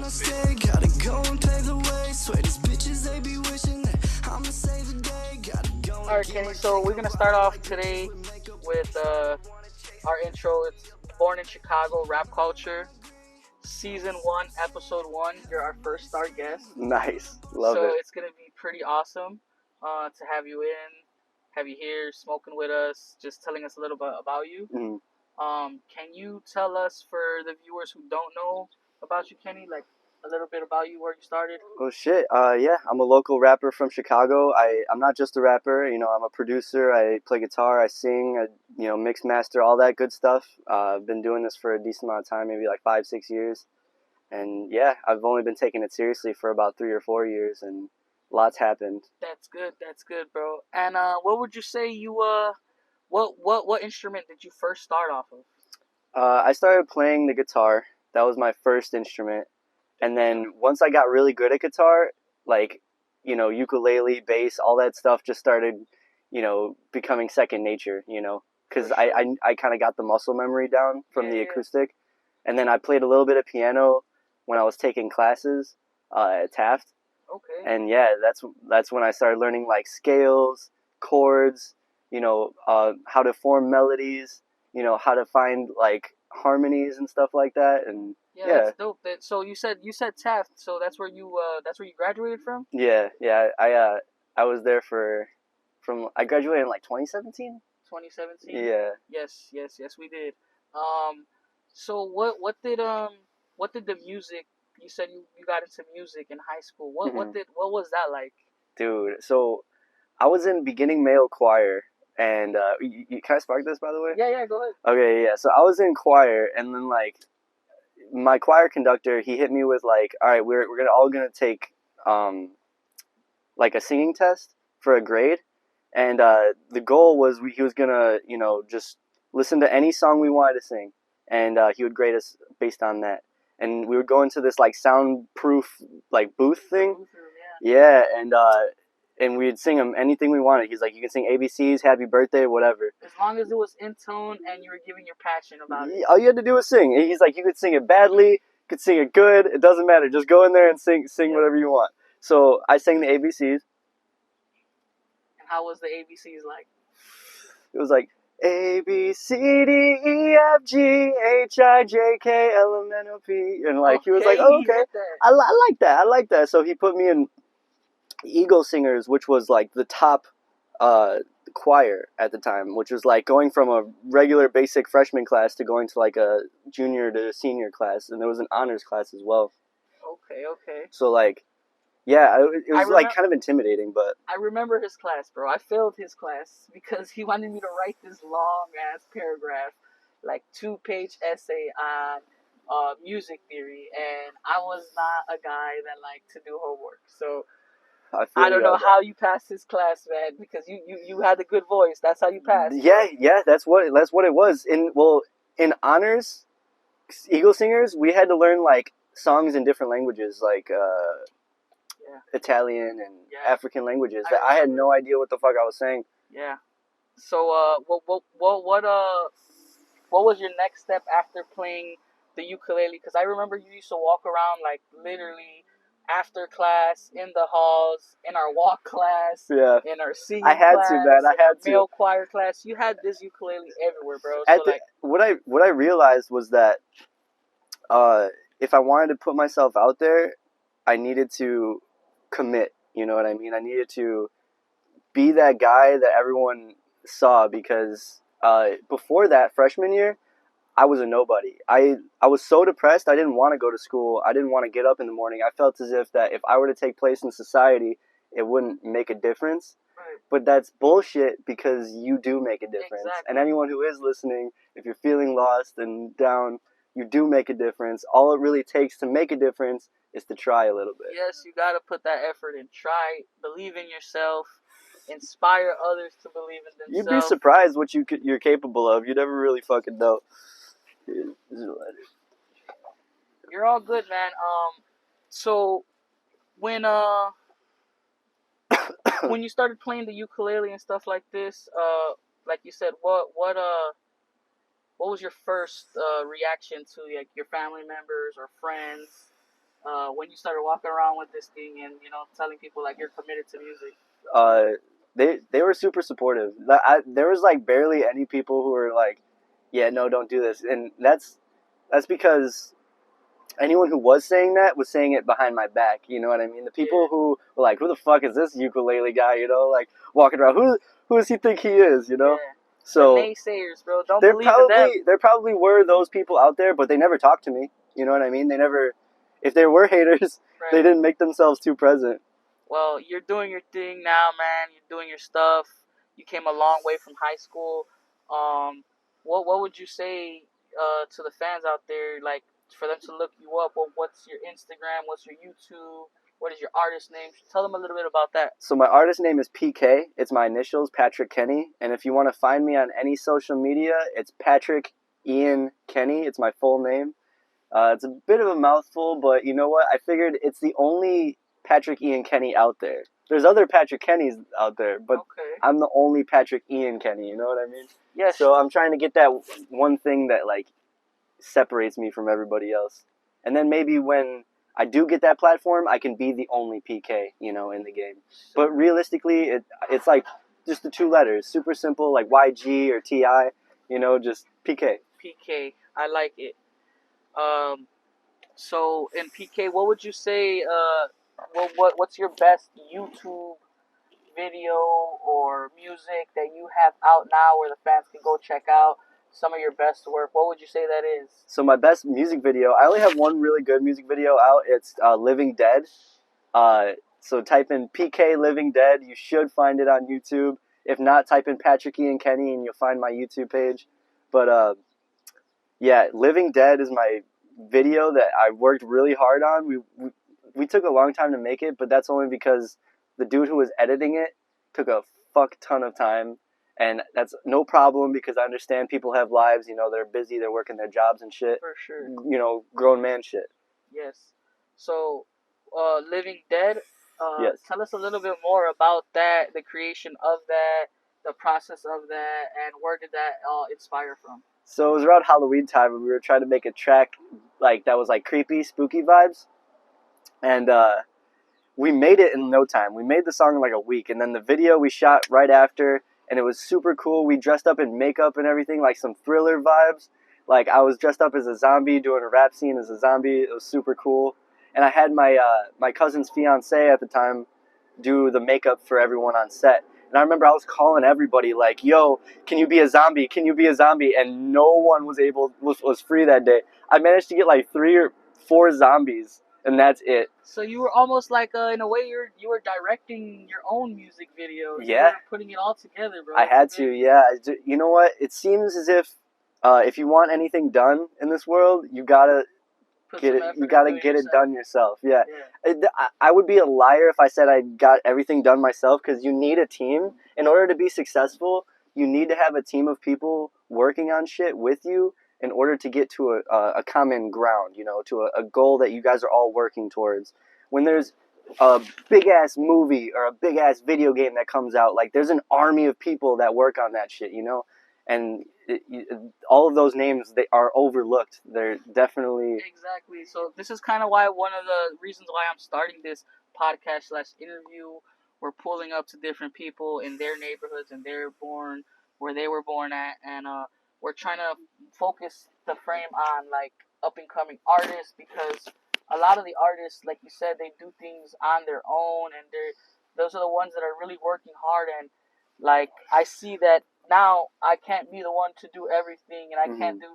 I stay, gotta go and pave the way. Swear these bitches, they be wishing that I'ma save the day. Gotta go and Alright, Kenny, so we're gonna start off today with our intro. It's Born in Chicago Rap Culture, Season 1, Episode 1. You're our first star guest. Nice. Love so it. it's gonna be pretty awesome to have you here, smoking with us, just telling us a little bit about you. Mhm. Can you tell us, for the viewers who don't know about you, Kenny, like a little bit about you, where you started? Oh shit. Yeah, I'm a local rapper from Chicago. I'm not just a rapper. I'm a producer. I play guitar. I sing. I mix, master, all that good stuff. I've been doing this for a decent amount of time, maybe like 5-6 years. And yeah, I've only been taking it seriously for about 3 or 4 years, and lots happened. That's good, bro. And what would you say what instrument did you first start off of? I started playing the guitar. That was my first instrument. And then once I got really good at guitar, like, ukulele, bass, all that stuff just started, becoming second nature, because I kind of got the muscle memory down from the acoustic. And then I played a little bit of piano when I was taking classes at Taft. Okay. And yeah, that's when I started learning like scales, chords, how to form melodies, how to find like harmonies and stuff like that. And yeah, that's dope. So you said Taft, so that's where you graduated from? Yeah. I was there I graduated in like 2017. 2017. Yeah. Yes, we did. So what did the music? You said you got into music in high school. What was that like? Dude, so I was in beginning male choir, and can I spark this, by the way? Yeah, go ahead. Okay, yeah. So I was in choir, and then like my choir conductor, he hit me with like, all right, we're all gonna take like a singing test for a grade, and the goal was he was gonna just listen to any song we wanted to sing, and he would grade us based on that. And we would go into this like soundproof like booth thing. Yeah, and we'd sing him anything we wanted. He's like, you can sing ABCs, Happy Birthday, whatever. As long as it was in tone and you were giving your passion about it. All you had to do was sing. And he's like, you could sing it badly, you could sing it good. It doesn't matter. Just go in there and sing whatever you want. So I sang the ABCs. And how was the ABCs like? It was like A B C D E F G H I J K L M N O P, and like he was like, oh, okay, I like that. So he put me in Eagle Singers, which was like the top choir at the time, which was like going from a regular basic freshman class to going to like a junior to senior class, and there was an honors class as well. Okay. So like, yeah, it was like kind of intimidating, but I remember his class, bro. I failed his class because he wanted me to write this long ass paragraph, like 2-page essay on music theory, and I was not a guy that liked to do homework. So I don't know how you passed his class, man, because you had a good voice. That's how you passed. Yeah, that's what it was. In honors, Eagle Singers, we had to learn like songs in different languages, like Italian and African languages. That I had no idea what the fuck I was saying. Yeah. So what was your next step after playing the ukulele? Because I remember you used to walk around like literally after class, in the halls, in our walk class, in our singing class, I had to. Male choir class. You had this ukulele everywhere, bro. What I realized was that if I wanted to put myself out there, I needed to commit. You know what I mean? I needed to be that guy that everyone saw, because before that freshman year, I was a nobody. I was so depressed. I didn't want to go to school. I didn't want to get up in the morning. I felt as if that if I were to take place in society, it wouldn't make a difference. Right. But that's bullshit, because you do make a difference. Exactly. And anyone who is listening, if you're feeling lost and down, you do make a difference. All it really takes to make a difference is to try a little bit. Yes, you got to put that effort in. Try, believe in yourself, inspire others to believe in themselves. You'd be surprised what you're capable of. You never really fucking know. You're all good, man. So when when you started playing the ukulele and stuff like this, like you said, what was your first reaction to like your family members or friends when you started walking around with this thing and telling people like you're committed to music? They were super supportive. There was like barely any people who were like, yeah, no, don't do this, and that's because anyone who was saying that was saying it behind my back. You know what I mean? The people who were like, "Who the fuck is this ukulele guy?" Like walking around. Who does he think he is? Yeah. So the naysayers, bro. Don't believe in them. There probably were those people out there, but they never talked to me. You know what I mean? They never. If there were haters, Right. they didn't make themselves too present. Well, you're doing your thing now, man. You're doing your stuff. You came a long way from high school. What would you say to the fans out there, like for them to look you up? What's your Instagram? What's your YouTube? What is your artist name? Tell them a little bit about that. So my artist name is PK. It's my initials, Patrick Kenny. And if you want to find me on any social media, it's Patrick Ian Kenny. It's my full name. It's a bit of a mouthful, but you know what? I figured it's the only Patrick Ian Kenny out there. There's other Patrick Kennys out there, but I'm the only Patrick Ian Kenny. You know what I mean? Yes. So I'm trying to get that one thing that like separates me from everybody else. And then maybe when I do get that platform, I can be the only PK, in the game. But realistically, it's like just the two letters, super simple, like YG or TI, just PK. PK, I like it. So in PK, what would you say? What's your best YouTube video or music that you have out now, where the fans can go check out some of your best work? What would you say that is? So my best music video, I only have one really good music video out. It's Living Dead. So type in PK Living Dead. You should find it on YouTube. If not, type in Patrick Ian Kenny and you'll find my YouTube page. But yeah, Living Dead is my video that I worked really hard on. We took a long time to make it, but that's only because the dude who was editing it took a fuck ton of time. And that's no problem because I understand people have lives, they're busy, they're working their jobs and shit. For sure. Grown man shit. Yes. So, Living Dead, yes. Tell us a little bit more about that, the creation of that, the process of that, and where did that inspire from? So it was around Halloween time and we were trying to make a track like that was like creepy, spooky vibes. And we made it in no time. We made the song in like a week. And then the video we shot right after. And it was super cool. We dressed up in makeup and everything, like some Thriller vibes. Like I was dressed up as a zombie, doing a rap scene as a zombie. It was super cool. And I had my cousin's fiance at the time do the makeup for everyone on set. And I remember I was calling everybody like, "Yo, can you be a zombie? Can you be a zombie?" And no one was free that day. I managed to get like 3 or 4 zombies, and that's it. So you were almost like, in a way, you were directing your own music video. Yeah. You were putting it all together, bro. I had to, yeah. You know what? It seems as if you want anything done in this world, you gotta get it. You gotta get it done yourself. Yeah. I would be a liar if I said I got everything done myself, because you need a team in order to be successful. You need to have a team of people working on shit with you in order to get to a common ground, to a goal that you guys are all working towards. When there's a big-ass movie or a big-ass video game that comes out, like, there's an army of people that work on that shit, And all of those names, they are overlooked. They're definitely... Exactly. So this is kind of why one of the reasons why I'm starting this podcast / interview. We're pulling up to different people in their neighborhoods and where they were born at, and we're trying to focus the frame on like up and coming artists, because a lot of the artists, like you said, they do things on their own, and those are the ones that are really working hard. And like I see that now, I can't be the one to do everything, and I can't do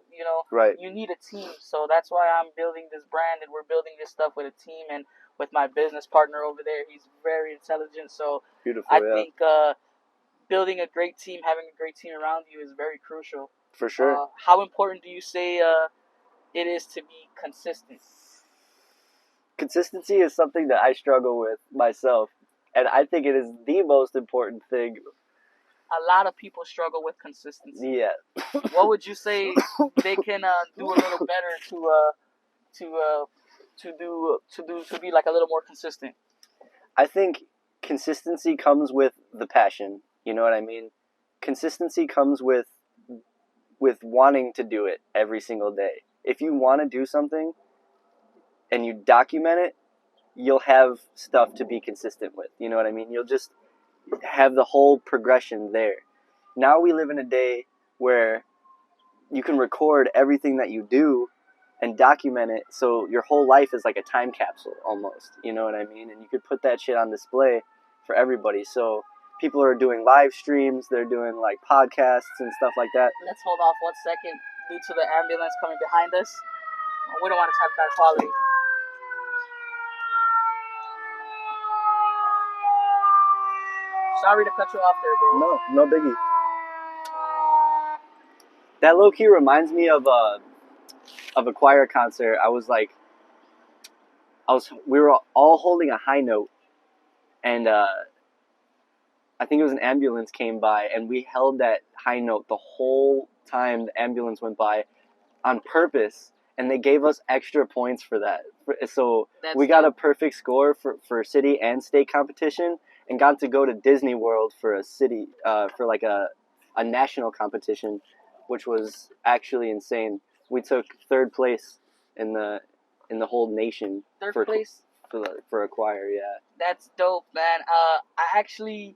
Right. You need a team, so that's why I'm building this brand, and we're building this stuff with a team, and with my business partner over there. He's very intelligent, so beautiful. I think building a great team, having a great team around you is very crucial. For sure. How important do you say it is to be consistent? Consistency is something that I struggle with myself, and I think it is the most important thing. A lot of people struggle with consistency. Yeah. What would you say they can do a little better to be like a little more consistent? I think consistency comes with the passion. You know what I mean? Consistency comes with wanting to do it every single day. If you want to do something, and you document it, you'll have stuff to be consistent with. You know what I mean? You'll just have the whole progression there. Now we live in a day where you can record everything that you do and document it, so your whole life is like a time capsule almost. You know what I mean? And you could put that shit on display for everybody. So people are doing live streams, they're doing like podcasts and stuff like that. Let's hold off 1 second due to the ambulance coming behind us. We don't want to have bad quality. Sorry to cut you off there, bro. No biggie. That low key reminds me of a choir concert. We were all holding a high note, and I think it was an ambulance came by, and we held that high note the whole time the ambulance went by on purpose, and they gave us extra points for that. So we got a perfect score for city and state competition, and got to go to Disney World for a city for like a national competition, which was actually insane. We took 3rd place in the whole nation. Third place for a choir, yeah. That's dope, man. I actually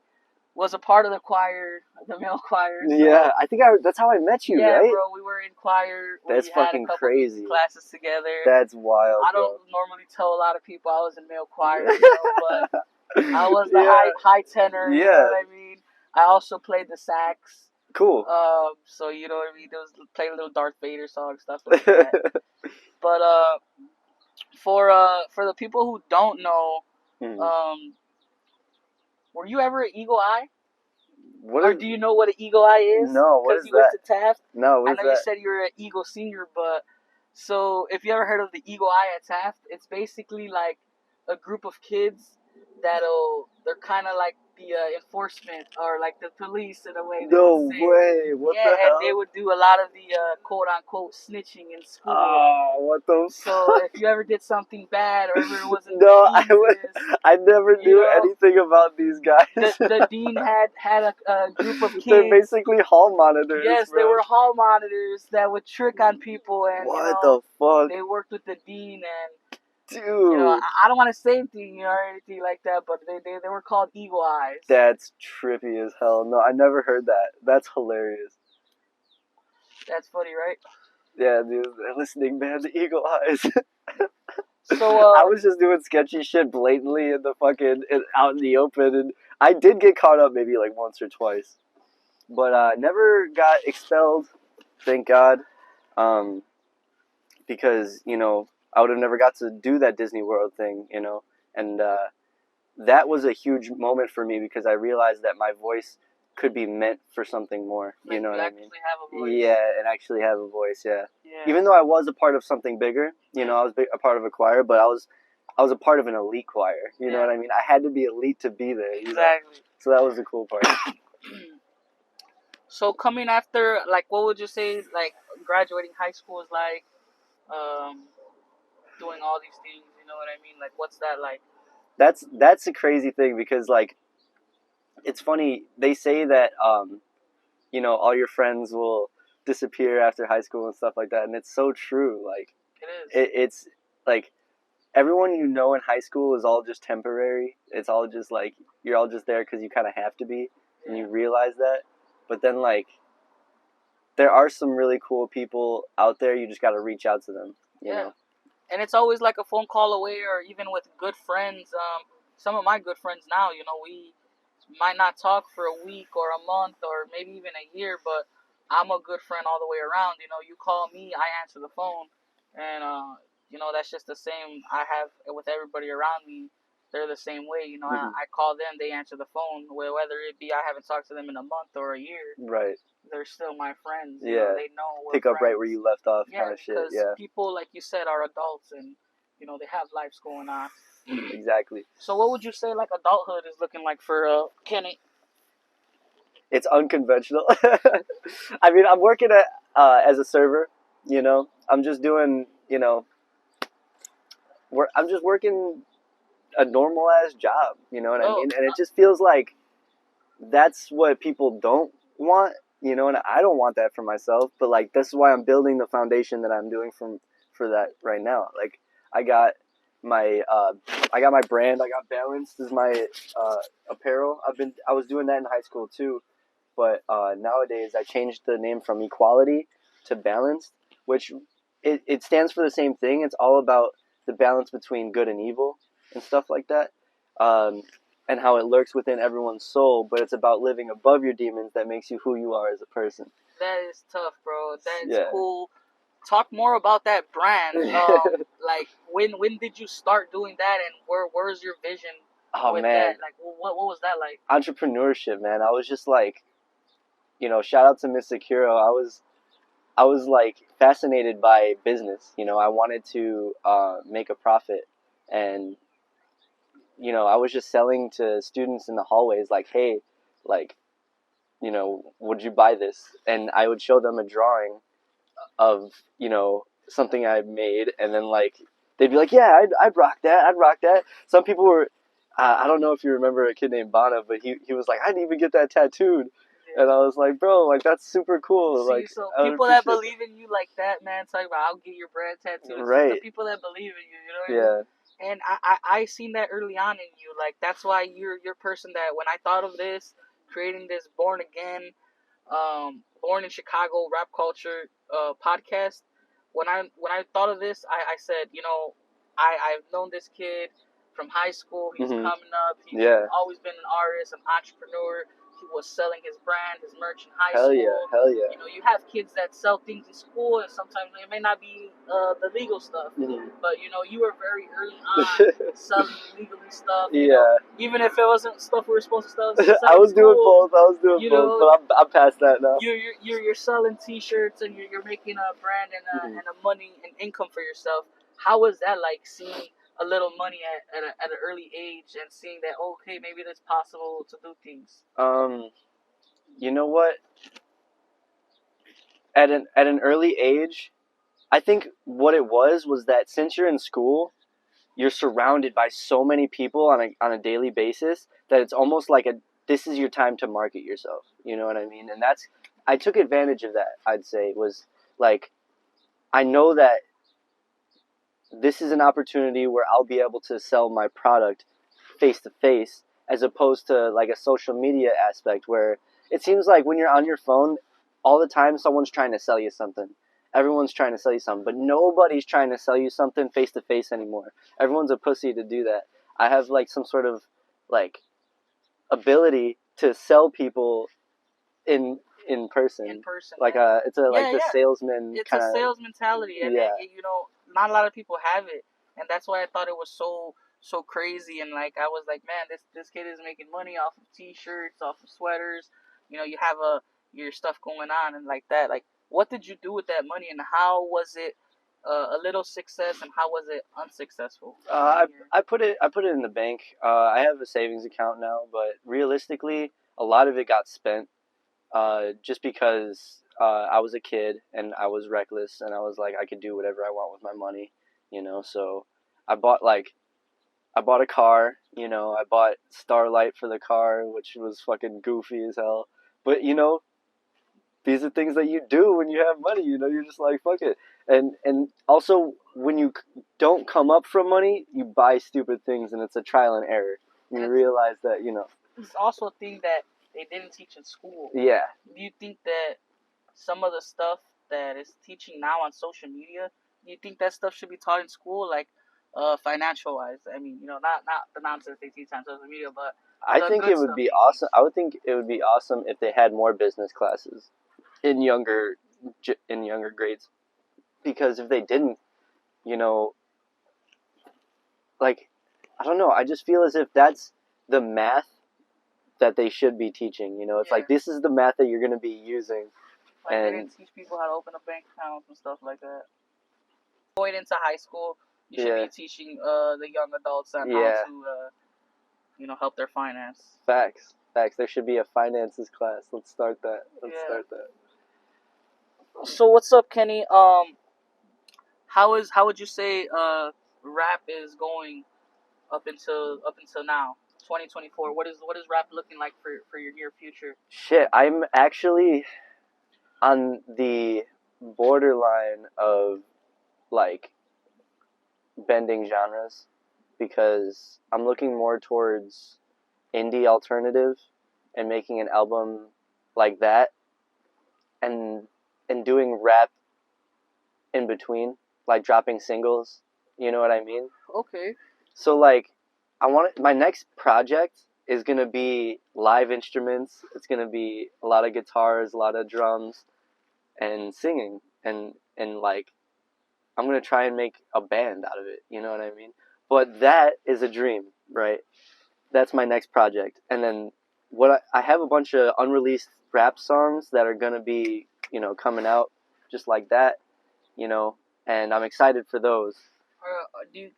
was a part of the choir, the male choir. So yeah, I think that's how I met you, yeah, right? bro, we were in choir. That's fucking crazy. Classes together. That's wild. I don't normally tell a lot of people I was in male choir, but I was the high tenor. You know what I mean? I also played the sax. Cool. So you know what I mean? There was playing a little Darth Vader song, stuff like that. But for the people who don't know, were you ever an Eagle Eye? Or do you know what an Eagle Eye is? No, what is that? Because you went to Taft. No, what is that? I know you said you were an Eagle Senior, but so if you ever heard of the Eagle Eye at Taft, it's basically like a group of kids they're kind of like the enforcement or like the police in a way. No way! What the hell? And they would do a lot of the quote unquote snitching in school. Oh, what the So if you ever did something bad or ever was in I never knew anything about these guys. The dean had a group of kids. They're basically hall monitors. Yes, bro. They were hall monitors that would trick on people, and what the fuck? They worked with the dean and. Dude. I don't want to say anything, or anything like that, but they were called Eagle Eyes. That's trippy as hell. No, I never heard that. That's hilarious. That's funny, right? Yeah, dude. Listening, man, the Eagle Eyes. So, I was just doing sketchy shit blatantly in the out in the open, and I did get caught up maybe like once or twice. But never got expelled, thank God. Because, I would have never got to do that Disney World thing, and that was a huge moment for me because I realized that my voice could be meant for something more. You know what I mean? Actually have a voice. Yeah, and actually have a voice. Yeah. Even though I was a part of something bigger, I was a part of a choir, but I was a part of an elite choir. You know what I mean? I had to be elite to be there. Exactly. So that was the cool part. So coming after, like, what would you say, like, graduating high school is like? Doing all these things, you know what I mean? Like, what's that like? That's a crazy thing because, like, it's funny. They say that, all your friends will disappear after high school and stuff like that, and it's so true. Like, it is. It's like everyone you know in high school is all just temporary. It's all just like you're all just there because you kind of have to be, and you realize that. But then, like, there are some really cool people out there. You just got to reach out to them. You know. And it's always like a phone call away, or even with good friends. Some of my good friends now, we might not talk for a week or a month or maybe even a year, but I'm a good friend all the way around. You call me, I answer the phone, and that's just the same I have with everybody around me. They're the same way. I call them, they answer the phone, whether it be I haven't talked to them in a month or a year. Right. They're still my friends. They know we're pick up friends. right where you left off, kind of shit. Because people, like you said, are adults and they have lives going on. Exactly. So what would you say like adulthood is looking like for Kenny? It's unconventional. I mean, I'm working as a server. I'm just doing. I'm just working a normal ass job. You know what I mean? And it just feels like that's what people don't want. And I don't want that for myself, but like this is why I'm building the foundation that I'm doing for that right now. Like I got I got my brand. I got Balanced is my apparel. I was doing that in high school too, but nowadays I changed the name from Equality to Balanced, which it stands for the same thing. It's all about the balance between good and evil and stuff like that, and how it lurks within everyone's soul. But it's about living above your demons that makes you who you are as a person. That is tough, bro. That's Yeah. cool. Talk more about that brand. Like when did you start doing that, and where's your vision Oh with man, that? Like what was that like? entrepreneurship, man. I was just like, shout out to Miss Sakuro. I was like fascinated by business. I wanted to make a profit, and I was just selling to students in the hallways, like, hey, like, would you buy this? And I would show them a drawing of something I made, and then like they'd be like, yeah, I'd rock that. I'd rock that. Some people were. I don't know if you remember a kid named Bana, but he was like, I didn't even get that tattooed. And I was like, bro, like that's super cool. See, like so I would people that appreciate believe in you like that, man, talking about I'll get your brand tattooed. It's Right. the people that believe in you, you know what I mean? Yeah. And I seen that early on in you. Like that's why you're person that when I thought of this, creating this Born Again, Born in Chicago rap culture podcast, when I thought of this, I said, I've known this kid from high school. He's Mhm. coming up. He's Yeah. always been an artist, an entrepreneur. He was selling his brand, his merch in high Hell school. yeah. Hell yeah. You have kids that sell things in school, and sometimes it may not be the legal stuff. Mhm. But you were very early on selling legally stuff. Yeah. Even if it wasn't stuff we were supposed to sell. I was doing school, both. I was doing you both, know, but I'm past that now. You're selling T-shirts, and you're making a brand and a money and income for yourself. How was that like, seeing a little money at an early age and seeing that, okay, maybe it's possible to do things? You know what? At an early age, I think what it was that since you're in school, you're surrounded by so many people on a daily basis that it's almost like this is your time to market yourself. You know what I mean? And I took advantage of that. I'd say was like, I know that this is an opportunity where I'll be able to sell my product face to face, as opposed to like a social media aspect where it seems like when you're on your phone all the time, someone's trying to sell you something. Everyone's trying to sell you something, but nobody's trying to sell you something face to face anymore. Everyone's a pussy to do that. I have like some sort of like ability to sell people in person. In person, Like yeah. it's like the salesman It's kind a of sales mentality, and yeah. not a lot of people have it, and that's why I thought it was so crazy. And like I was like, man, this kid is making money off of T-shirts, off of sweaters. You have your stuff going on and like that. Like, what did you do with that money, and how was it a little success, and how was it unsuccessful? I put it in the bank. I have a savings account now, but realistically, a lot of it got spent. Just because I was a kid and I was reckless and I was like I could do whatever I want with my money, So I bought a car, I bought Starlight for the car, which was fucking goofy as hell. But these are things that you do when you have money. You're just like fuck it. And also when you don't come up from money, you buy stupid things, and it's a trial and error. You realize that It's also a thing that they didn't teach in school. Yeah. Do you think that some of the stuff that is teaching now on social media, do you think that stuff should be taught in school, like financial wise? I mean, not the nonsense they teach on social media, but I think it would be awesome. I would think it would be awesome if they had more business classes in younger grades, because if they didn't, like I don't know, I just feel as if that's the math that they should be teaching. It's like this is the math that you're going to be using. Like, and they didn't teach people how to open a bank account and stuff like that. Going into high school, you should be teaching the young adults on how to help their finance. Facts. There should be a finances class. Let's start that. So what's up, Kenny? How would you say rap is going up until now, 2024? What is rap looking like for your near future? Shit, I'm actually on the borderline of like bending genres. because I'm looking more towards indie alternative and making an album like that, and doing rap in between, like dropping singles. You know what I mean? Okay. So like, I want my next project is gonna be live instruments. It's gonna be a lot of guitars, a lot of drums, and singing, and like, I'm gonna try and make a band out of it. You know what I mean? But that is a dream, right? That's my next project, and then I have a bunch of unreleased rap songs that are gonna be, coming out just like that, and I'm excited for those.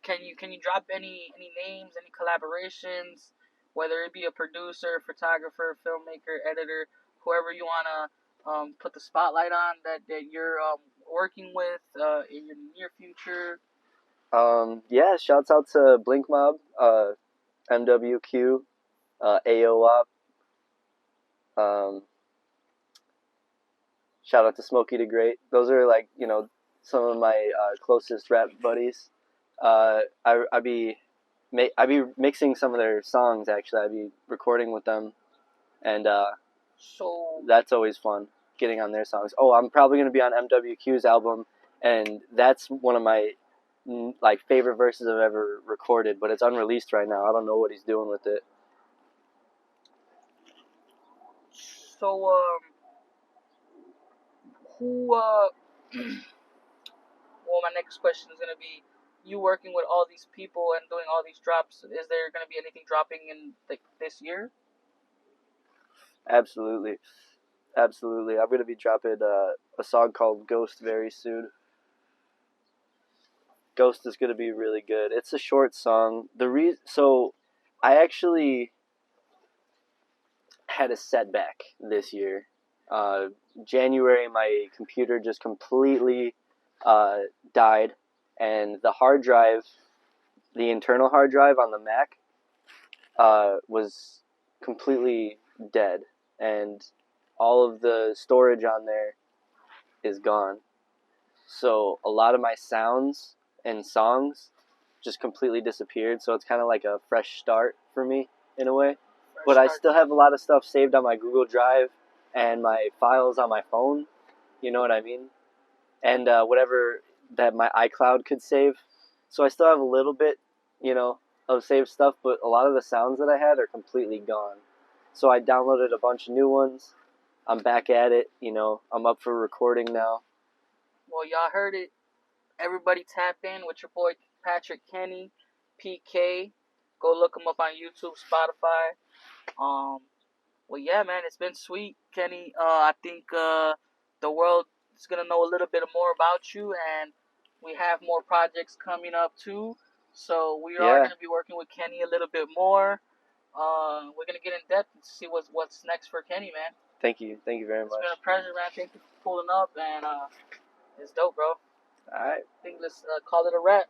Can you drop any names, any collaborations, whether it be a producer, photographer, filmmaker, editor, whoever you wanna put the spotlight on that you're working with in your near future? Yeah, shouts out to Blink Mob, MWQ, AOOP. Shout out to Smokey the Great. Those are like, some of my closest rap buddies. I be mixing some of their songs, actually. I'd be recording with them, and So that's always fun, getting on their songs. Oh, I'm probably gonna be on MWQ's album, and that's one of my like favorite verses I've ever recorded, but it's unreleased right now. I don't know what he's doing with it. so who well, my next question is gonna be, you working with all these people and doing all these drops. Is there gonna be anything dropping in this year? Absolutely, absolutely. I'm gonna be dropping a song called Ghost very soon. Ghost is gonna be really good. It's a short song. So I actually had a setback this year. January, my computer just completely died, and the hard drive, the internal hard drive on the Mac, was completely dead, and all of the storage on there is gone. So a lot of my sounds and songs just completely disappeared. So it's kind of like a fresh start for me in a way. But I still have a lot of stuff saved on my Google Drive and my files on my phone. You know what I mean? And whatever that my iCloud could save. So I still have a little bit, of saved stuff, but a lot of the sounds that I had are completely gone. So I downloaded a bunch of new ones. I'm back at it. I'm up for recording now. Well, y'all heard it. Everybody tap in with your boy Patrick Kenny, PK. Go look him up on YouTube, Spotify. Well, yeah, man, it's been sweet, Kenny. I think the world is gonna know a little bit more about you, and we have more projects coming up too. So we are gonna be working with Kenny a little bit more. We're gonna get in depth and see what's next for Kenny, man. Thank you very much. It's been a pleasure, man. Thank you for pulling up, and it's dope, bro. All right. I think let's call it a wrap.